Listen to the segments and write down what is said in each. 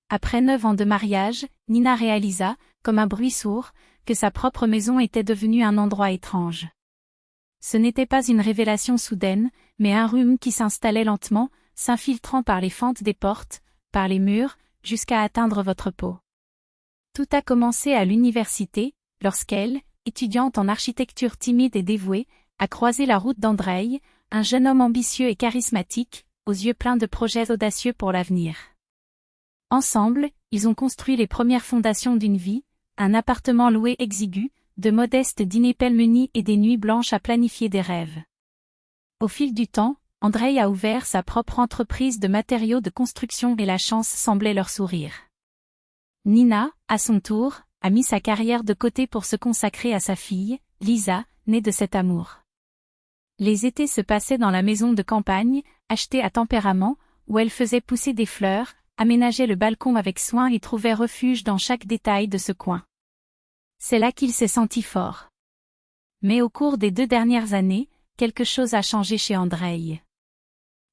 Après 9 ans de mariage, Nina réalisa, comme un bruit sourd, que sa propre maison était devenue un endroit étrange. Ce n'était pas une révélation soudaine, mais un rhume qui s'installait lentement, s'infiltrant par les fentes des portes, par les murs, jusqu'à atteindre votre peau. Tout a commencé à l'université, lorsqu'elle, étudiante en architecture timide et dévouée, a croisé la route d'Andreï, un jeune homme ambitieux et charismatique, aux yeux pleins de projets audacieux pour l'avenir. Ensemble, ils ont construit les premières fondations d'une vie, un appartement loué exigu, de modestes dîners pêle-mêle et des nuits blanches à planifier des rêves. Au fil du temps, Andreï a ouvert sa propre entreprise de matériaux de construction et la chance semblait leur sourire. Nina, à son tour, a mis sa carrière de côté pour se consacrer à sa fille, Lisa, née de cet amour. Les étés se passaient dans la maison de campagne, achetée à tempérament, où elle faisait pousser des fleurs, aménageait le balcon avec soin et trouvait refuge dans chaque détail de ce coin. C'est là qu'il s'est senti fort. Mais au cours des 2 dernières années, quelque chose a changé chez Andreï.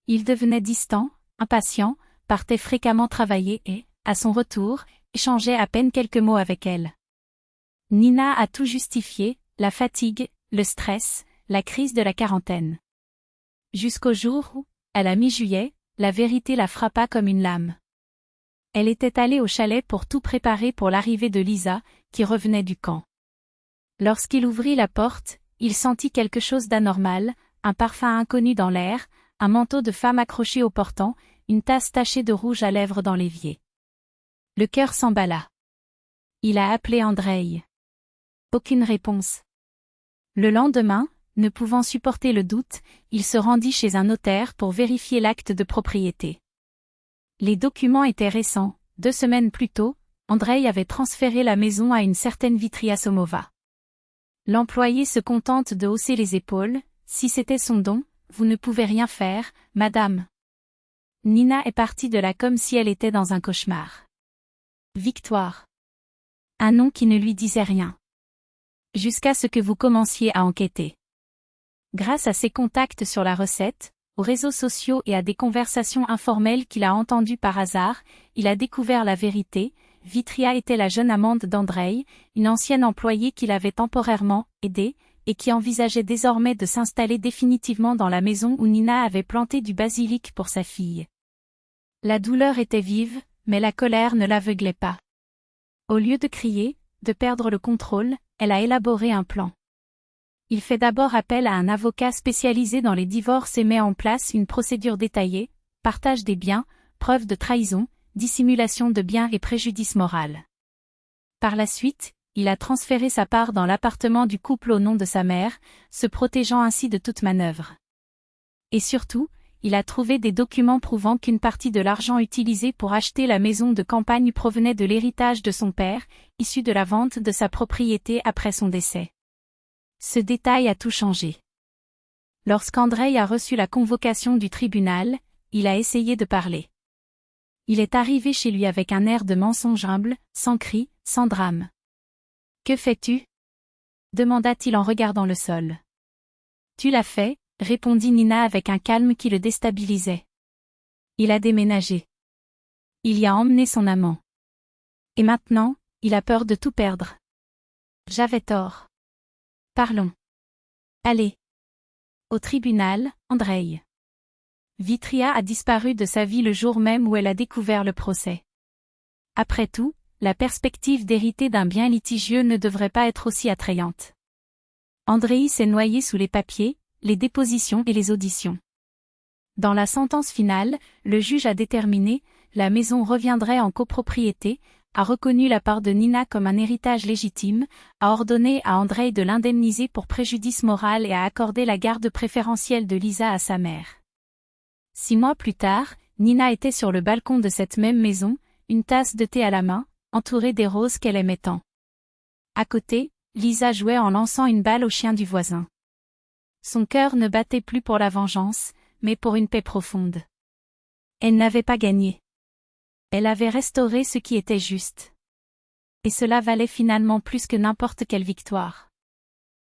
Il devenait distant, impatient, partait fréquemment travailler et, à son retour, échangeait à peine quelques mots avec elle. Nina a tout justifié, la fatigue, le stress, la crise de la quarantaine. Jusqu'au jour où, à la mi-juillet, la vérité la frappa comme une lame. Elle était allée au chalet pour tout préparer pour l'arrivée de Lisa, qui revenait du camp. Lorsqu'il ouvrit la porte, il sentit quelque chose d'anormal, un parfum inconnu dans l'air, un manteau de femme accroché au portant, une tasse tachée de rouge à lèvres dans l'évier. Le cœur s'emballa. Il a appelé Andreï. Aucune réponse. Le lendemain, ne pouvant supporter le doute, il se rendit chez un notaire pour vérifier l'acte de propriété. Les documents étaient récents. 2 semaines plus tôt, Andreï avait transféré la maison à une certaine Vitria Somova. L'employé se contente de hausser les épaules. Si c'était son don, vous ne pouvez rien faire, madame. Nina est partie de là comme si elle était dans un cauchemar. Victoire. Un nom qui ne lui disait rien. Jusqu'à ce que vous commenciez à enquêter. Grâce à ses contacts sur la recette, aux réseaux sociaux et à des conversations informelles qu'il a entendues par hasard, il a découvert la vérité. Vitria était la jeune amante d'Andreï, une ancienne employée qui l'avait temporairement aidé, et qui envisageait désormais de s'installer définitivement dans la maison où Nina avait planté du basilic pour sa fille. La douleur était vive, mais la colère ne l'aveuglait pas. Au lieu de crier, de perdre le contrôle, elle a élaboré un plan. Il fait d'abord appel à un avocat spécialisé dans les divorces et met en place une procédure détaillée, partage des biens, preuve de trahison, dissimulation de biens et préjudice moral. Par la suite, il a transféré sa part dans l'appartement du couple au nom de sa mère, se protégeant ainsi de toute manœuvre. Et surtout, il a trouvé des documents prouvant qu'une partie de l'argent utilisé pour acheter la maison de campagne provenait de l'héritage de son père, issu de la vente de sa propriété après son décès. Ce détail a tout changé. Lorsqu'Andreï a reçu la convocation du tribunal, il a essayé de parler. Il est arrivé chez lui avec un air de mensonge humble, sans cri, sans drame. « Que fais-tu » demanda-t-il en regardant le sol. « Tu l'as fait » répondit Nina avec un calme qui le déstabilisait. Il a déménagé. Il y a emmené son amant. Et maintenant, il a peur de tout perdre. J'avais tort. Parlons. Allez. Au tribunal, Andreï. Vitria a disparu de sa vie le jour même où elle a découvert le procès. Après tout, la perspective d'hériter d'un bien litigieux ne devrait pas être aussi attrayante. Andreï s'est noyé sous les papiers, les dépositions et les auditions. Dans la sentence finale, le juge a déterminé, la maison reviendrait en copropriété, a reconnu la part de Nina comme un héritage légitime, a ordonné à Andreï de l'indemniser pour préjudice moral et a accordé la garde préférentielle de Lisa à sa mère. 6 mois plus tard, Nina était sur le balcon de cette même maison, une tasse de thé à la main, entourée des roses qu'elle aimait tant. À côté, Lisa jouait en lançant une balle au chien du voisin. Son cœur ne battait plus pour la vengeance, mais pour une paix profonde. Elle n'avait pas gagné. Elle avait restauré ce qui était juste. Et cela valait finalement plus que n'importe quelle victoire.